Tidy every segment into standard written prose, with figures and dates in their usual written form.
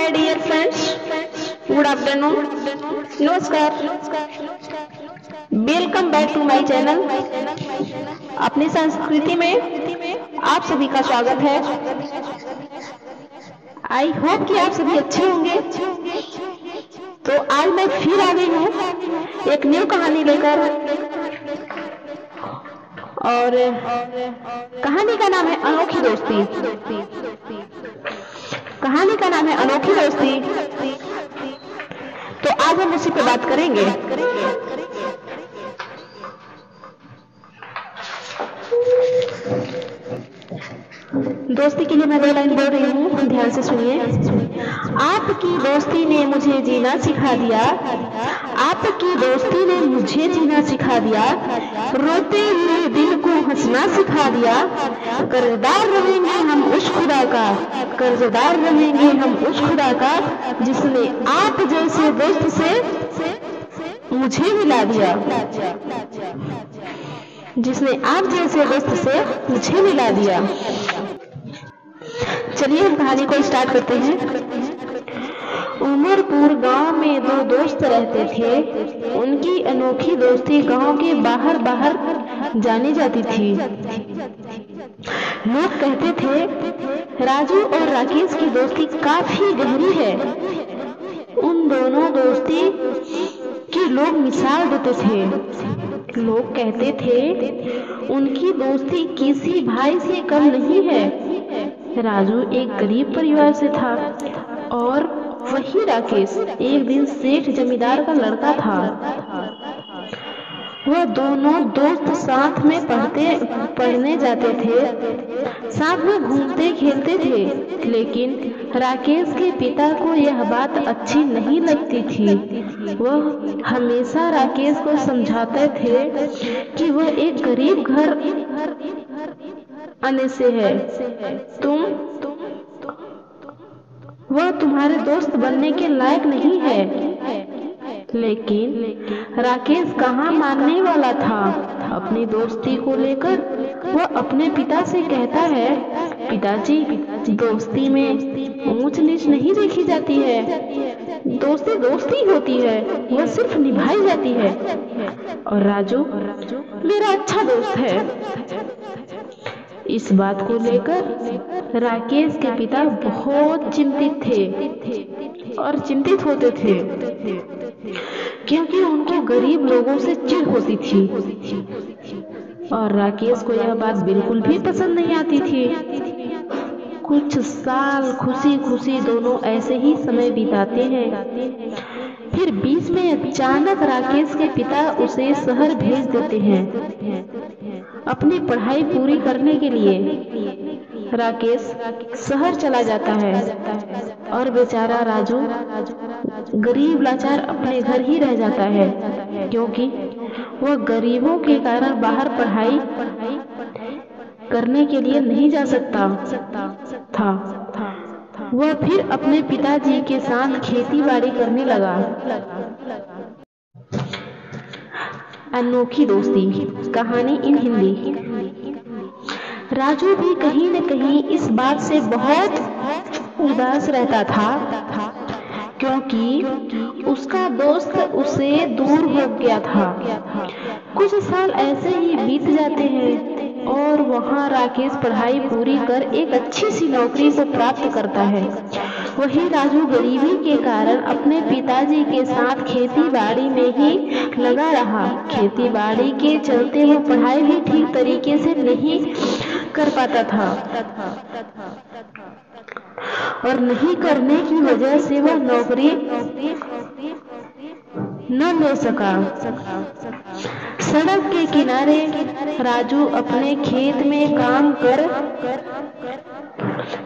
My dear friends, good afternoon, नमस्कार, welcome back to my channel. अपनी संस्कृति में आप सभी का स्वागत है। आई होप कि आप सभी अच्छे होंगे। तो आज मैं फिर आ गई हूँ एक न्यू कहानी लेकर, और कहानी का नाम है अनोखी दोस्ती। कहानी का नाम है अनोखी दोस्ती। तो आज हम उसी पे बात करेंगे। दोस्ती के लिए मैं 2 लाइन बोल रही हूँ, ध्यान से सुनिए। आपकी दोस्ती ने मुझे जीना सिखा दिया, आपकी दोस्ती ने मुझे जीना सिखा दिया, रोते हुए दिल को हंसना सिखा दिया। कर्जदार रहेंगे हम उस खुदा का, कर्जदार रहेंगे हम उस खुदा का, जिसने आप जैसे दोस्त से मुझे मिला दिया, जिसने आप जैसे दोस्त से मुझे मिला दिया। चलिए हम कहानी को स्टार्ट करते हैं। उमरपुर गांव में 2 दोस्त रहते थे। उनकी अनोखी दोस्ती गांव के बाहर बाहर जानी जाती थी। लोग कहते थे राजू और राकेश की दोस्ती काफी गहरी है। उन दोनों दोस्ती की लोग मिसाल देते थे। लोग कहते थे उनकी दोस्ती किसी भाई से कम नहीं है। राजू एक गरीब परिवार से था और वही राकेश एक दिन सेठ जमींदार का लड़का था। वह दोनों दोस्त साथ में पढ़ने जाते थे, साथ में घूमते खेलते थे। लेकिन राकेश के पिता को यह बात अच्छी नहीं लगती थी। वह हमेशा राकेश को समझाते थे कि वह एक गरीब घर आने से है, वह तुम्हारे दोस्त बनने के लायक नहीं है। लेकिन राकेश कहाँ मानने वाला था। अपनी दोस्ती को लेकर वह अपने पिता से कहता है, पिताजी, दोस्ती में ऊंच नीच नहीं देखी जाती है। दोस्ती दोस्ती होती है, वह सिर्फ निभाई जाती है। और राजू मेरा अच्छा दोस्त है। इस बात को लेकर राकेश के पिता बहुत चिंतित थे और चिंतित होते थे, क्योंकि उनको गरीब लोगों से चिढ़ होती थी और राकेश को यह बात बिल्कुल भी पसंद नहीं आती थी। कुछ साल खुशी खुशी दोनों ऐसे ही समय बिताते हैं। फिर बीच में अचानक राकेश के पिता उसे शहर भेज देते हैं अपनी पढ़ाई पूरी करने के लिए। राकेश शहर चला जाता है और बेचारा राजू गरीब लाचार अपने घर ही रह जाता है, क्योंकि वह गरीबों के कारण बाहर पढ़ाई करने के लिए नहीं जा सकता था। वह फिर अपने पिताजी के साथ खेती बाड़ी करने लगा। अनोखी दोस्ती कहानी इन हिंदी। राजू भी कहीं न कहीं इस बात से बहुत उदास रहता था, क्योंकि उसका दोस्त उसे दूर हो गया था। कुछ साल ऐसे ही बीत जाते हैं और वहाँ राकेश पढ़ाई पूरी कर एक अच्छी सी नौकरी को प्राप्त करता है। वही राजू गरीबी के कारण अपने पिताजी के साथ खेती बाड़ी में ही लगा रहा। खेती बाड़ी के चलते वो पढ़ाई भी ठीक तरीके से नहीं कर पाता था और नहीं करने की वजह से वह नौकरी न ले सका। सड़क के किनारे राजू अपने खेत में काम कर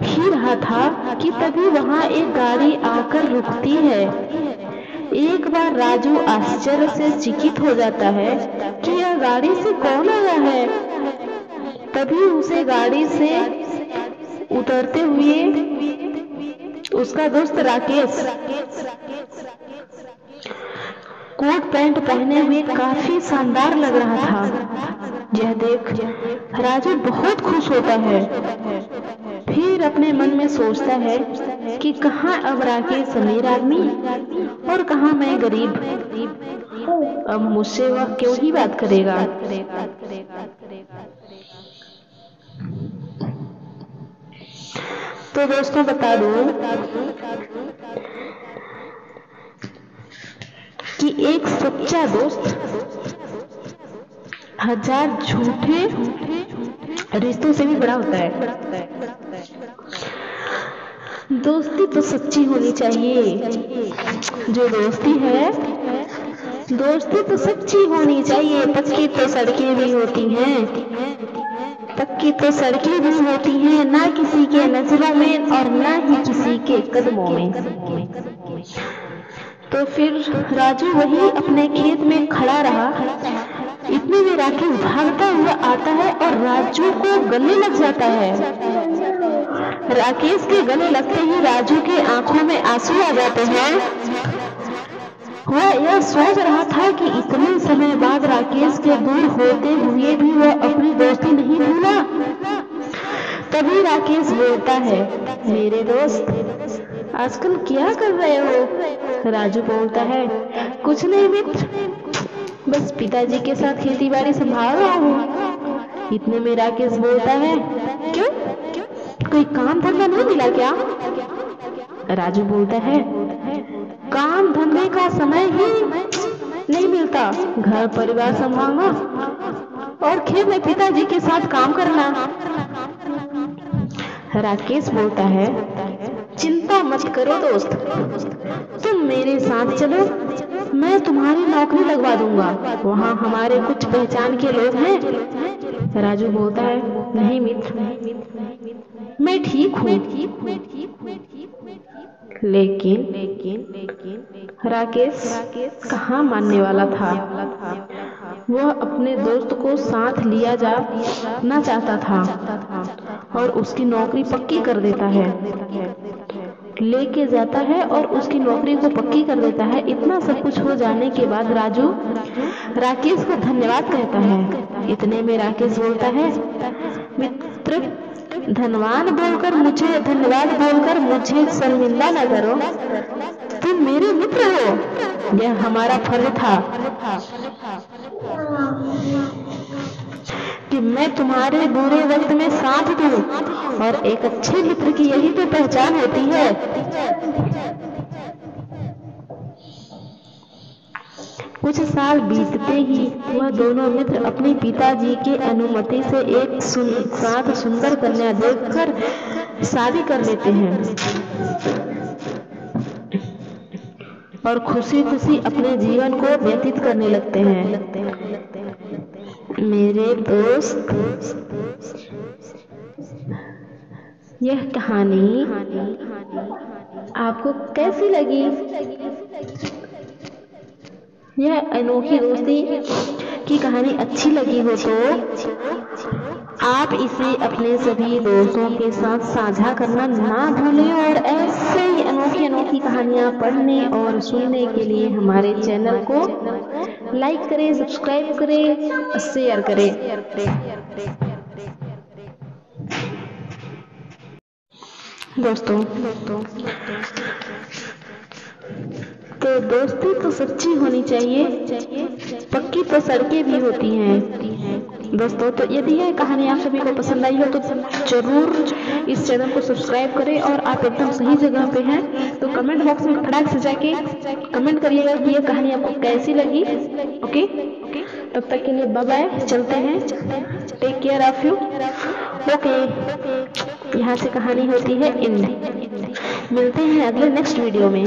ही रहा था कि तभी वहां एक गाड़ी आकर रुकती है। एक बार राजू आश्चर्य से चकित हो जाता है कि यह गाड़ी से कौन आया है। तभी उसे गाड़ी से उतरते हुए उसका दोस्त राकेश कोट पैंट पहने हुए काफी शानदार लग रहा था। यह देख राजू बहुत खुश होता है। फिर अपने मन में सोचता है कि कहाँ अब राकेश अमीर आदमी और कहाँ मैं गरीब। अब मुझसे वह क्यों ही बात करेगा। तो दोस्तों बता दूं कि एक सच्चा दोस्त हजार झूठे रिश्तों से भी बड़ा होता है। दोस्ती तो सच्ची होनी चाहिए। जो दोस्ती है, दोस्ती तो सच्ची होनी चाहिए। पक्की तो सड़कें भी होती हैं, पक्की तो सड़कें भी होती हैं, ना किसी के नजरों में और ना ही किसी के कदमों में। तो फिर राजू वही अपने खेत में खड़ा रहा। इतने में राकेश भागता हुआ आता है और राजू को गले लग जाता है। राकेश के गले लगते ही राजू के आंखों में आंसू आ जाते हैं। वह यह सोच रहा था कि इतने समय बाद राकेश के दूर होते हुए भी वह अपनी दोस्ती नहीं भूला। तभी राकेश बोलता है, मेरे दोस्त आजकल क्या कर रहे हो। राजू बोलता है, कुछ नहीं मित्र, बस पिताजी के साथ खेती बाड़ी संभाल रहा हूँ। इतने में राकेश बोलता है, क्यों, कोई काम धंधा नहीं मिला क्या। राजू बोलता है, काम धंधे का समय ही नहीं मिलता, घर परिवार संभालना और खेत में पिताजी के साथ काम करना। राकेश बोलता है, चिंता मत करो दोस्त, तुम मेरे साथ चलो, मैं तुम्हारी नौकरी लगवा दूंगा, वहाँ हमारे कुछ पहचान के लोग हैं। राजू बोलता है, नहीं मित्र, मैं ठीक हूँ। लेकिन राकेश कहाँ मानने वाला था। वह अपने दोस्त को साथ लिया जाना चाहता था और उसकी नौकरी पक्की कर देता है, लेके जाता है और उसकी नौकरी को पक्की कर देता है। इतना सब कुछ हो जाने के बाद राजू राकेश को धन्यवाद कहता है। इतने में राकेश बोलता है, मित्र धन्यवाद बोलकर मुझे शर्मिंदा न करो, तुम मेरे मित्र हो, यह हमारा फर्ज था कि मैं तुम्हारे बुरे वक्त में साथ दूं, और एक अच्छे मित्र की यही तो पहचान होती है। कुछ साल बीतते ही वह दोनों मित्र अपने पिताजी के अनुमति से एक साथ सुंदर कन्या देखकर शादी कर लेते हैं और खुशी खुशी अपने जीवन को व्यतीत करने लगते हैं। मेरे दोस्त, यह कहानी आपको कैसी लगी। यह अनोखी दोस्ती की कहानी अच्छी लगी हो तो आप इसे अपने सभी दोस्तों के साथ साझा करना ना भूलें, और ऐसे ही अनोखी कहानियाँ पढ़ने और सुनने के लिए हमारे चैनल को लाइक करें, सब्सक्राइब करें, शेयर करें। दोस्तों तो दोस्ती तो सच्ची होनी चाहिए, पक्की तो सड़कें भी होती हैं। दोस्तों तो यदि यह कहानी आप सभी को पसंद आई हो तो जरूर इस चैनल को सब्सक्राइब करें, और आप एकदम सही जगह पे हैं तो कमेंट बॉक्स में फटाक से जाके कमेंट करिएगा कि यह कहानी आपको कैसी लगी। ओके, तब तक के लिए बाय बाय, चलते हैं, take care of you. Okay, यहाँ से कहानी होती है एंड। मिलते हैं अगले नेक्स्ट वीडियो में।